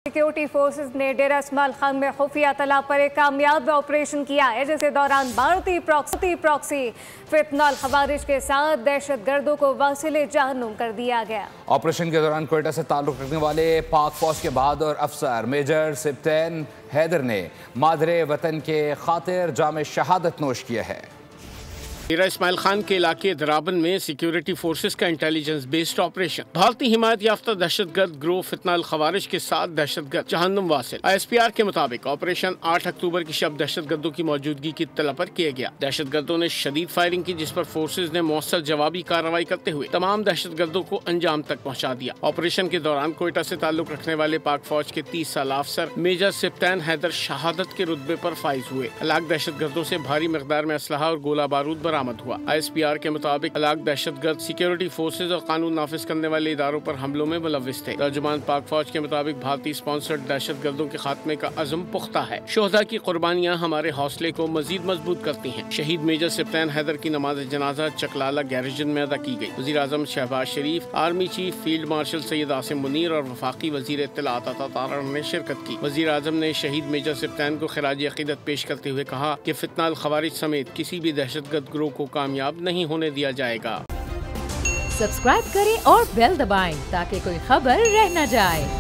Security forces ने डेरा इस्माइल खान में खुफिया तला पर एक कामयाब ऑपरेशन किया है, जिसके दौरान भारतीय प्रॉक्सी फितनल खवारिज के साथ दहशत गर्दों को वासिले जहन्नुम कर दिया गया। ऑपरेशन के दौरान क्वेटा से ताल्लुक रखने वाले पाक फौज के बहादुर अफसर मेजर सिप्तैन हैदर ने मादरे वतन के खातिर जाम शहादत नोश किया है। डेरा इस्माइल खान के इलाके दराबन में सिक्योरिटी फोर्सेस का इंटेलिजेंस बेस्ड ऑपरेशन भारतीय हिमायत याफ्ता दहशतगर्द ग्रोह फितनल खवारिज के साथ दहशतगर्द जहन्नुम वासिल। ISPR के मुताबिक ऑपरेशन 8 अक्टूबर की शब दहशतगर्दों की मौजूदगी की इत्तला पर किया गया। दहशतगर्दों ने शदीद फायरिंग की, जिस पर फोर्सेज ने मौसर जवाबी कार्रवाई करते हुए तमाम दहशतगर्दों को अंजाम तक पहुँचा दिया। ऑपरेशन के दौरान कोयटा से ताल्लुक रखने वाले पाक फौज के 30 साल अफसर मेजर सिप्तैन हैदर शहादत के रुतबे पर फाइज हुए। हलाक दहशतगर्दों से भारी मकदार में असलहा और गोला बारूद बरामद हुआ। ISPR के मुताबिक हलाक दहशतगर्द सिक्योरिटी फोर्सेज और कानून नाफिज करने वाले इदारों पर हमलों में मुलव्विस थे। तर्जुमान पाक फौज के मुताबिक भारतीय स्पॉन्सर्ड दहशतगर्दों के खात्मे का अज़म पुख्ता है। शोहदा की कुर्बानियां हमारे हौसले को मजीद मजबूत करती हैं। शहीद मेजर सिप्तैन हैदर की नमाज जनाजा चकलाला गैरिजन में अदा की गई। वज़ीर आज़म Shehbaz Sharif, army chief field marshal Syed Asim Munir और वफाकी वज़ीर इत्तलाआत अता तारड़ ने शिरकत की। वज़ीर आज़म ने शहीद मेजर सिप्तैन को खिराज अकीदत पेश करते हुए कहा कि फितनल खवारिज समेत किसी भी दहशतगर्द ग्रोह को कामयाब नहीं होने दिया जाएगा। सब्सक्राइब करें और बेल दबाएं ताकि कोई खबर रह न जाए।